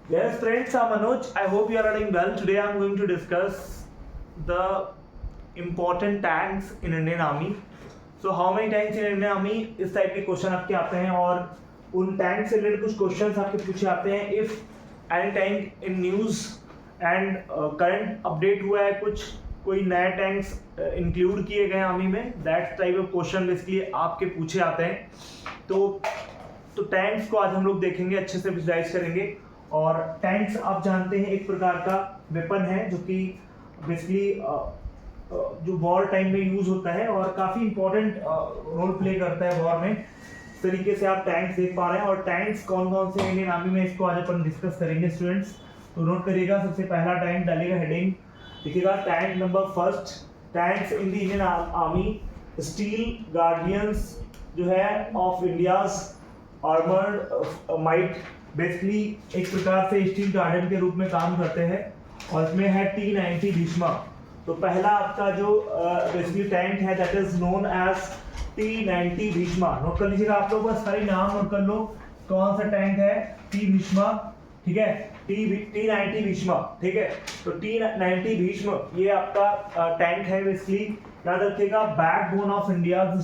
Yes, friends, I'm Manoj. I hope you are doing well. Today I'm going to discuss the important tanks in Indian Army. So how many tanks in Indian Army? इस type के question आपके आते हैं और उन tank से related कुछ questions आपके पूछे आते हैं. If any tank in news and current update हुआ है, कुछ कोई नए टैंक्स इंक्लूड किए गए आर्मी में, that type of question basically आपके पूछे आते हैं. तो टैंक्स को आज हम लोग देखेंगे, अच्छे से विजुलाइज करेंगे. और टैंक्स आप जानते हैं एक प्रकार का वेपन है जो कि बेसिकली जो वॉर टाइम में यूज होता है और काफ़ी इंपॉर्टेंट रोल प्ले करता है वॉर में. इस तरीके से आप टैंक्स देख पा रहे हैं. और टैंक्स कौन कौन से इंडियन आर्मी में, इसको आज अपन डिस्कस करेंगे स्टूडेंट्स. तो नोट करिएगा, सबसे पहला टैंक डालेगा हेडिंग, देखिएगा tank number first, tanks in the Indian army, steel guardians जो है of India's armoured might. Basically एक प्रकार से स्टील गार्डन के रूप में काम करते हैं. और इसमें है T90 भीष्मा. तो पहला आपका जो बेसिकली टैंक है that is known as T90 Bhishma. Note कर लीजिएगा आप लोग, बस सारी नाम नोट कर लो. कौन सा टैंक है? टी भीष्मा, ठीक है. T90 भीष्मा, ठीक है. तो T90 भीष्म ये आपका टैंक है. बेसिकली याद रखिएगा, backbone of India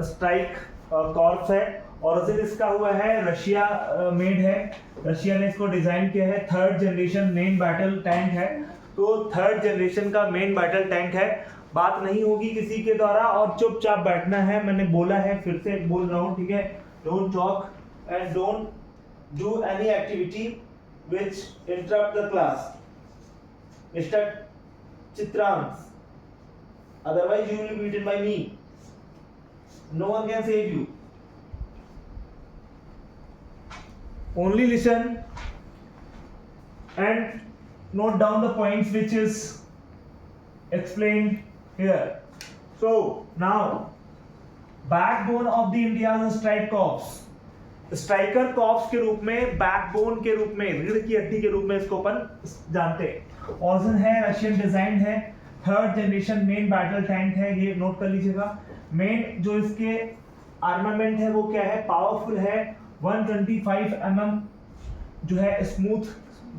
strike corps है. और इसका हुआ है रशिया मेड है, रशिया ने इसको डिजाइन किया है. Third generation main battle tank है. तो थर्ड जनरेशन का मेन बैटल टैंक है. बात नहीं होगी किसी के द्वारा और चुपचाप बैठना है. मैंने बोला है, फिर से बोल रहा हूँ, ठीक है. Don't talk and don't do any activity which interrupt the class. Mister Chitransh, otherwise you will be beaten by me. No one can save you. Only listen and note down the points which is explained here. So now, backbone of the India's strike corps. Striker corps के रूप में, backbone के रूप में, रीढ़ की हड्डी के रूप में इसको अपन जानते हैं. ऑर्जन है रशियन डिजाइन है. Third generation main battle tank है, ये नोट कर लीजिएगा. मेन जो इसके आर्मामेंट है वो क्या है? पावरफुल है. 125 mm जो है स्मूथ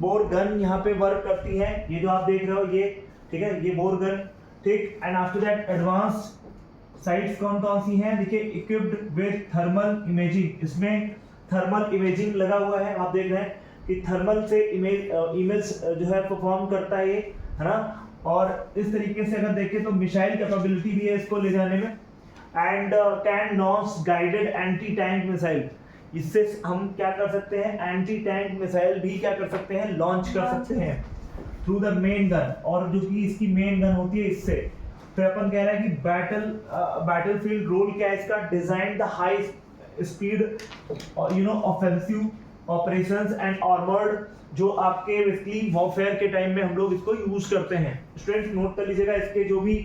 बोर गन यहाँ पे वर्क करती है. ये जो आप देख रहे हो ये, ठीक है, ये बोर गन, ठीक. And after that advanced sites कौन कौन सी हैं? देखिए, इक्विप्ड विद थर्मल इमेजिंग. इसमें थर्मल इमेजिंग लगा हुआ है. आप देख रहे हैं कि थर्मल से इमेज जो है परफॉर्म करता है ये, है ना. और इस तरीके से अगर देखें तो मिसाइल कैपेबिलिटी भी है इसको ले जाने में. And can launch guided anti tank missile. इससे हम क्या कर सकते हैं? एंटी टैंक मिसाइल भी क्या कर सकते हैं? लॉन्च कर सकते हैं थ्रू द मेन गन. और जो कि इसकी मेन गन होती है इससे. फिर अपन कह रहे हैं कि बैटलफील्ड रोल क्या है इसका? Design the high speed offensive operations and armoured, जो आपके बेसिकली वॉरफेयर के टाइम में हम लोग इसको यूज करते हैं. स्टूडेंट्स नोट कर लीजिएगा इसके जो भी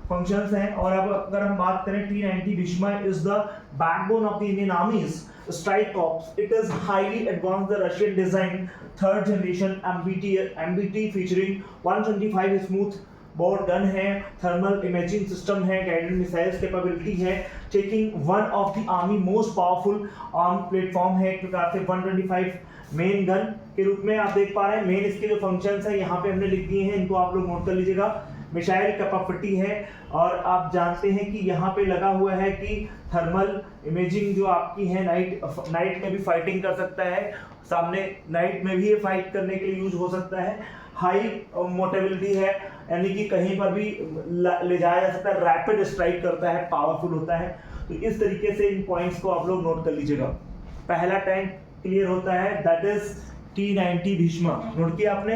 फंक्शंस हैं. और अब अगर हम बात करें, T90 Bheeshma is the backbone of the Indian आर्मीज strike corps. It is highly advanced, the Russian design, third generation MBT featuring 125 smooth bore gun है, thermal imaging system है, guided missiles capability है, taking one of the army most powerful armed platform है. एक प्रकार से 125 main gun के रूप में आप देख पा रहे हैं. मेन इसके जो फंक्शंस है यहाँ पे हमने लिख दिए हैं, इनको आप लोग नोट कर लीजिएगा. मिसाइल कैपेसिटी है. और आप जानते हैं कि यहाँ पे लगा हुआ है कि थर्मल इमेजिंग जो आपकी है, नाइट में भी फाइटिंग कर सकता है. सामने नाइट में भी ये फाइट करने के लिए यूज हो सकता है. हाई मोटेबिलिटी है, यानी कि कहीं पर भी ले जाया जा सकता है. रैपिड स्ट्राइक करता है, पावरफुल होता है. तो इस तरीके से इन पॉइंट्स को आप लोग नोट कर लीजिएगा. पहला टैंक क्लियर होता है, that is T90 Bhishma. Note किया आपने?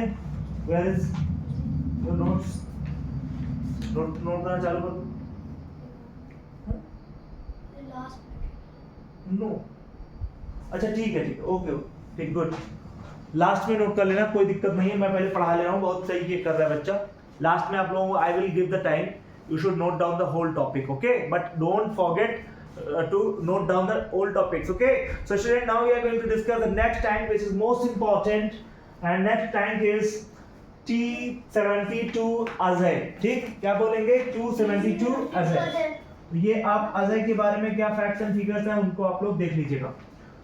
Where is your notes? Note करना चालू कर दो. नो, अच्छा ठीक है, ओके, ठीक, गुड. लास्ट में नोट कर लेना, कोई दिक्कत नहीं है. मैं पहले पढ़ा ले रहा हूँ, बहुत सही ये कर रहा है बच्चा. लास्ट में आप लोगों को I will give the time, you should note down the whole topic, okay. But don't forget to note down the all topics, okay. So student, now we are going to discuss the next tank which is most important, and next tank is T72 Ajay. ठीक, क्या बोलेंगे? 272 अजय. ये आप अजय के बारे में क्या facts and figures हैं उनको आप लोग देख लीजिएगा.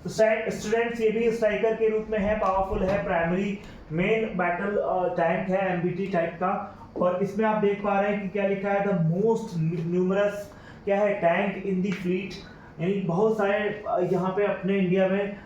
तो स्टूडेंट्स ये भी स्ट्राइकर के रूप में है, पावरफुल है, प्राइमरी मेन बैटल टैंक है एमबीटी टाइप का। और इसमें आप देख पा रहे हैं कि क्या लिखा है, द मोस्ट न्यूमरस क्या है टैंक इन द फ्लीट, यानी बहुत सारे यहाँ पे अपने इंडिया में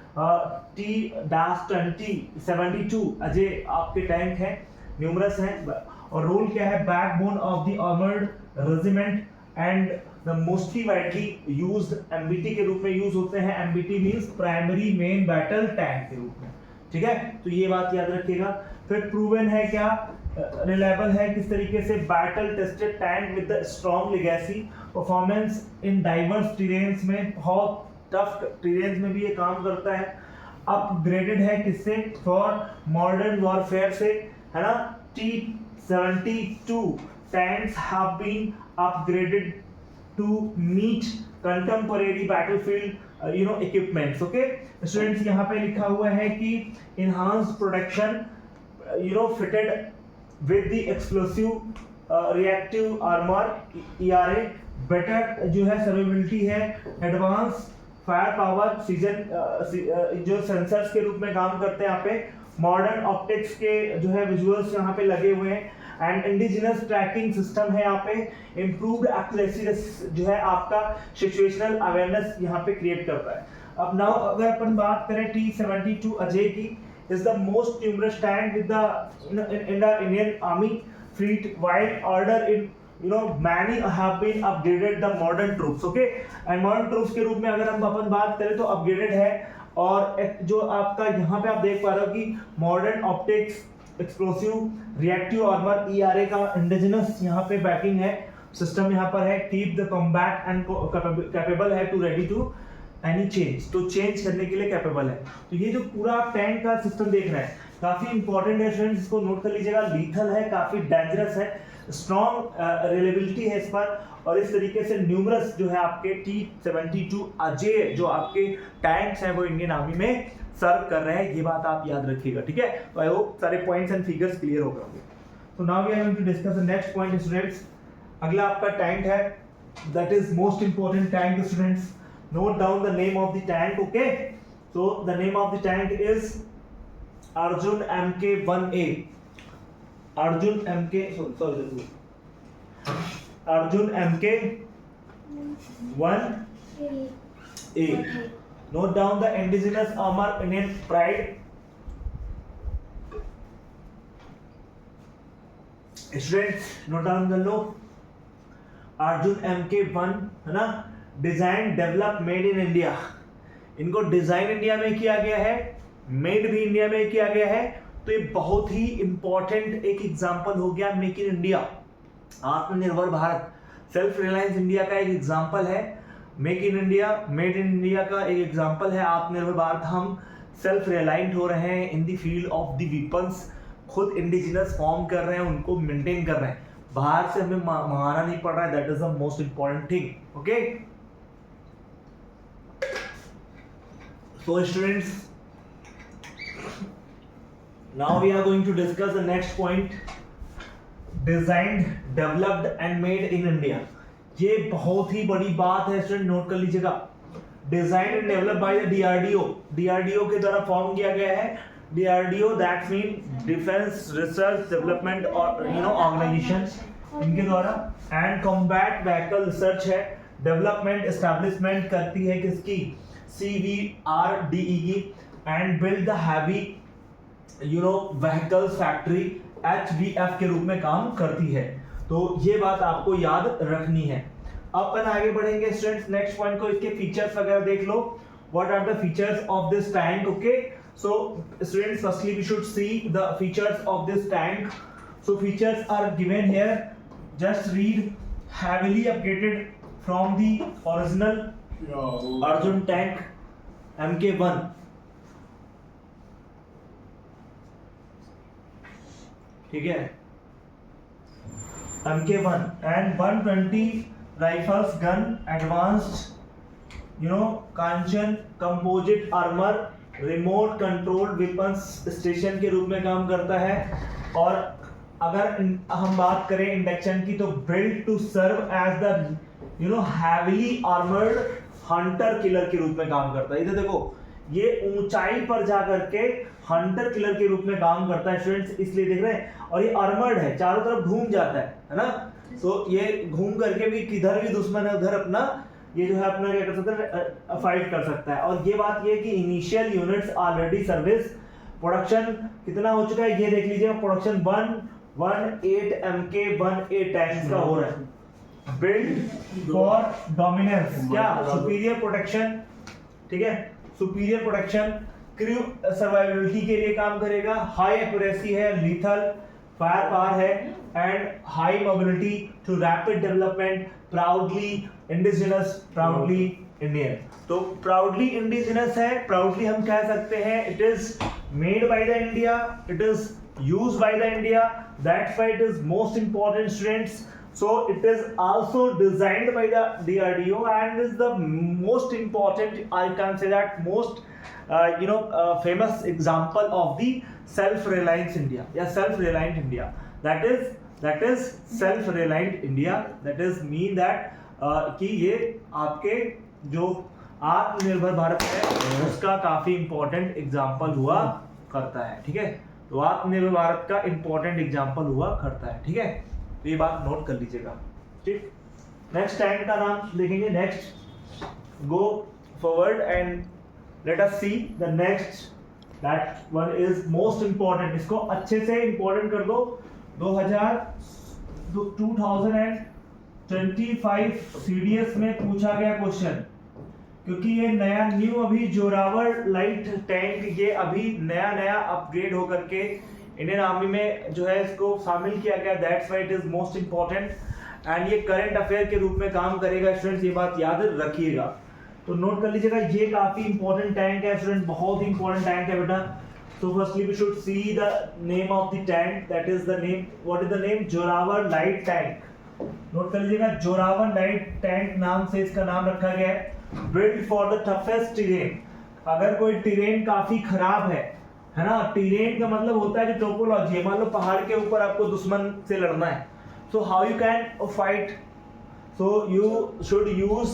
T-72 अजय आपके टैंक हैं, न्यूमरस हैं। और रोल क्या है, backbone of the armoured regiment and the mostly widely used MBT के रूप में यूज होते हैं। MBT means primary main battle tank के रूप में, ठीक है, तो ये बात याद रखिएगा। फिर प्रूवन है क्या, रिलायबल है किस तरीके से, battle tested tank with the strong legacy, performance in diverse terrains में, बहुत टफ टेरेन्स में भी ये काम करता है। अपग्रेडेड है किससे, फॉर मॉडर्न वॉरफेयर से, है ना। T-72 tanks have been upgraded to meet contemporary battlefield equipments. Okay students, यहाँ पे लिखा हुआ है कि enhanced protection fitted with the explosive reactive armor ERA, better जो है सर्वाइवबिलिटी है, एडवांस फायर पावर, सीजन जो सेंसर्स के रूप में काम करते हैं यहाँ पे, मॉडर्न ऑप्टिक्स के जो है विजुअल्स यहाँ पे लगे हुए हैं, एंड इंडिजिनस ट्रैकिंग सिस्टम है यहाँ पे, इम्प्रूव्ड एक्यूरेसी जो है आपका सिचुएशनल अवेयरनेस यहाँ पे क्रिएट करता है। अब नाउ अगर अपन बात करें T-72 अजय की, is the most numerous tank with the in the Indian army fleet, wide order in many have been upgraded the modern troops. Okay, and modern troops के रूप में अगर हम अपन बात करें तो अपग्रेडेड है। और एक जो आपका यहाँ पे आप देख पा रहे हो कि modern optics, explosive reactive armour ERA का इंडिजिनस यहाँ पे बैकिंग है, सिस्टम यहाँ पर है, keep the combat and capable है to ready to any change, तो चेंज करने के लिए कैपेबल है। तो ये जो पूरा टैंक का सिस्टम देख रहे हैं काफी इंपॉर्टेंट है स्टूडेंट्स, इसको नोट कर लीजिएगा, लीथल है, काफी डेंजरस है, स्ट्रॉन्ग रिलेबिलिटी है इस पर, और इस तरीके से न्यूमरस जो है आपके T-72 अजय जो आपके टैंक्स हैं वो इंडियन आर्मी में सर्व कर रहे हैं, ये बात आप याद रखिएगा, ठीक है। तो आई होप सारे पॉइंट्स एंड फिगर्स क्लियर हो गए होंगे। तो now we are going to discuss the next point students. अगला आपका टैंक है, that is most important tank students, note down the name of the tank. Okay, so the name of the tank is Arjun MK-1A, Arjun MK-1A। Note down the indigenous armor Indian pride. Students, note down the low. Arjun MK-1 है ना, design develop made in India, इनको design India में किया गया है, made भी India में किया गया है। तो ये बहुत ही इंपॉर्टेंट एक एग्जांपल हो गया मेक इन इंडिया, आत्मनिर्भर भारत, सेल्फ रिलायंस इंडिया का एक एग्जांपल है, make in India, made in India का एक एग्जांपल है आत्मनिर्भर भारत। हम सेल्फ रिलायंट हो रहे हैं in the field of the weapons, खुद इंडिजिनस फॉर्म कर रहे हैं, उनको मेंटेन कर रहे हैं, बाहर से हमें मंगाना नहीं पड़ रहा है, that is the most important thing. Okay, so students, now we are going to discuss the next point, designed developed and made in India। ये बहुत ही बड़ी बात है स्टूडेंट, नोट कर लीजिएगा, design and develop by the DRDO के द्वारा form किया गया है। DRDO that mean defence research development और ऑर्गेनाइजेशन, इनके द्वारा, एंड कॉम्बैट व्हीकल रिसर्च है, डेवलपमेंट एस्टैब्लिशमेंट करती है किसकी, CVRDE की, and build the heavy vehicles factory HVF के रूप में काम करती है। तो ये बात आपको याद रखनी है। अपन आगे बढ़ेंगे स्टूडेंट्स, नेक्स्ट पॉइंट को, इसके फीचर्स वगैरह देख लो, what are the features of this tank. Okay, so students, firstly we should see the features of this tank. So features are given here, just read, heavily upgraded from the original Arjun tank MK-1, ठीक है, MK-1 and 120 rifles gun, advanced Kanchan composite armour, remote control weapons station के रूप में काम करता है। और अगर हम बात करें इंडक्शन की, तो build to serve as the heavily armoured hunter killer के रूप में काम करता है। इधर देखो, ये ऊंचाई पर जा करके हंटर किलर के रूप में काम करता है स्टूडेंट्स, इसलिए देख रहे हैं। और ये आर्मर्ड है, चारों तरफ घूम जाता है ना। तो ये घूम करके भी किधर भी दुश्मन है उधर अपना ये जो है अपना क्या कर सकता है, फाइट कर सकता है। और ये बात ये कि initial units already service, production कितना हो चुका है ये देख लीजिए, प्रोडक्शन 118 MK 18 टैंक्स का हो रहा है। बिल्ड फॉर डोमिनेंस, क्या सुपीरियर प्रोटेक्शन, ठीक है, सुपीरियर प्रोटेक्शन, क्रू सर्वाइवबिलिटी के लिए काम करेगा, हाई एक्यूरेसी है, लीथल फायर पावर है, and high mobility to rapid development, proudly indigenous, proudly Indian. तो प्राउडली इंडिजिनस है, प्राउडली हम कह सकते हैं it is made by the India, it is used by the India, that's why it is most important students. So it is also designed by the DRDO and is the most important, I can say that most famous example of the self-reliant India, yeah, self-reliant India. That is self-reliant India. That is mean that कि ये आपके जो आत्मनिर्भर भारत है उसका काफी important example हुआ करता है, ठीक है। तो आत्मनिर्भर भारत का इंपॉर्टेंट एग्जाम्पल हुआ करता है, ठीक है। तो ये बात नोट कर लीजिएगा, ठीक। नेक्स्ट टैंक का नाम देखेंगे, next go forward and let us see the next, that one is most important. इसको अच्छे से इंपॉर्टेंट कर दो। 2025 CDS में पूछा गया क्वेश्चन, क्योंकि ये नया न्यू अभी जोरावर लाइट टैंक ये अभी नया अपग्रेड होकर के इंडियन आर्मी में जो है इसको शामिल किया गया, that's why it is most important and ये करंट अफेयर के रूप में काम करेगा स्टूडेंट्स, ये बात याद रखिएगा। तो नोट कर लीजिएगा, ये काफी इंपॉर्टेंट टैंक है स्टूडेंट, बहुत ही इंपॉर्टेंट टैंक है बेटा। So firstly we should see the name of the tank, that is the name, what is the name, Zorawar light tank. Note कर लीजिएगा, जोरावर लाइट टैंक नाम से इसका नाम रखा गया है। Build for the toughest terrain, अगर कोई टेरेन काफी खराब है ना, टेरेन का मतलब होता है कि टोपोलॉजी है, मान लो पहाड़ के ऊपर आपको दुश्मन से लड़ना है, so how you can fight, so you should use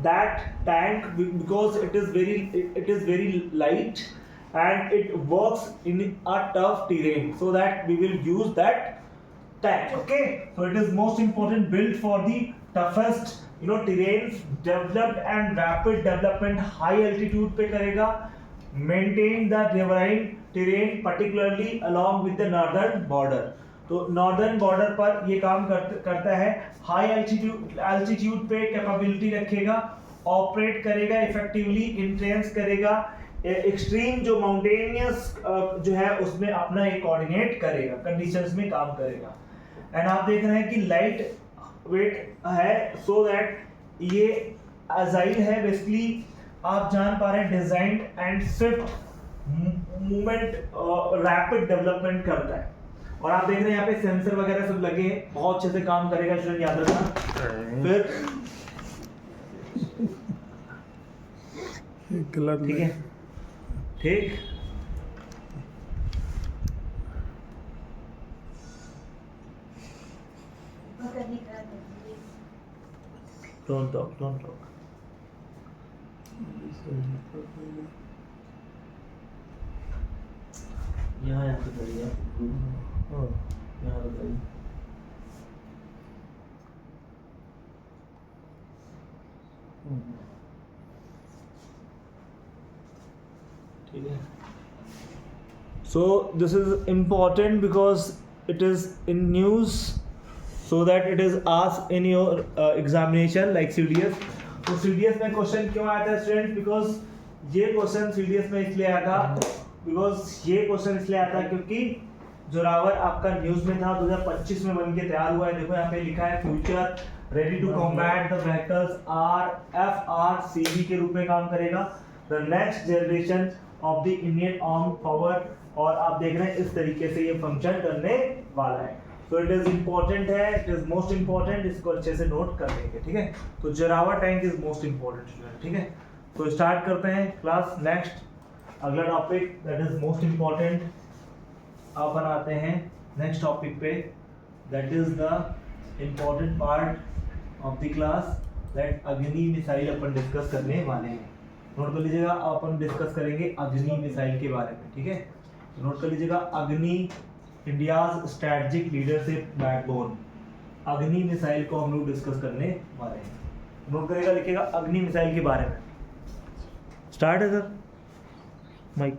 that tank because it is very light and it works in a tough terrain, so that we will use that tank, okay. So it is most important, built for the toughest terrains, developed and rapid development, high altitude पे करेगा, maintain the riverine terrain particularly along with the northern border। तो northern border पर ये काम करता है, high altitude पे capability रखेगा, ऑपरेट करेगा इफेक्टिवली, इंट्रेंस करेगा, एक्सट्रीम जो माउंटेनियस जो है उसमें अपना एक कोऑर्डिनेट करेगा, कंडीशंस में काम करेगा। एंड आप देख रहे हैं कि लाइट वेट है, सो दैट ये अजाइल है, बेसिकली आप जान पा रहे हैं, designed and Swift movement, rapid development करता है। और आप देख रहे हैं यहाँ पे सेंसर वगैरह सब लगे हैं, बहुत अच्छे से काम करेगा स्टूडेंट, याद रखना। फिर ठीक है, ठीक, don't talk। यहाँ पे करिए, यहाँ पे करिए, ठीक है। So this is important because it is in news, so that it is asked in your examination like CDS। तो CDS में क्वेश्चन क्यों आया था स्टूडेंट, बिकॉज ये क्वेश्चन CDS में इसलिए आया था, क्योंकि जोरावर आपका न्यूज में था, 2025 में बन के तैयार हुआ है। देखो यहाँ पे लिखा है future ready to combat the vehicles RFRCV के रूप में काम करेगा, the next generation of the Indian arm power. और आप देख रहे हैं इस तरीके से ये फंक्शन करने वाला है। तो इट इज इंपॉर्टेंट है, इट इज मोस्ट इंपॉर्टेंट, इसको अच्छे से नोट कर लेंगे, ठीक है। तो Zorawar tank is most important, ठीक है। तो स्टार्ट करते हैं क्लास। नेक्स्ट अगला topic that is most important, अपन आते हैं नेक्स्ट टॉपिक पे, that is the important part of the class, that Agni missile अपन डिस्कस करने वाले हैं। नोट कर लीजिएगा। अब अपन डिस्कस करेंगे अग्नि मिसाइल के बारे में, ठीक है। तो नोट कर लीजिएगा अग्नि, इंडियाज स्ट्रेटजिक लीडरशिप बैकबोन। अग्नि मिसाइल को हम लोग डिस्कस करने वाले हैं। नोट करेगा, लिखेगा अग्नि मिसाइल के बारे में। स्टार्ट है सर माइक।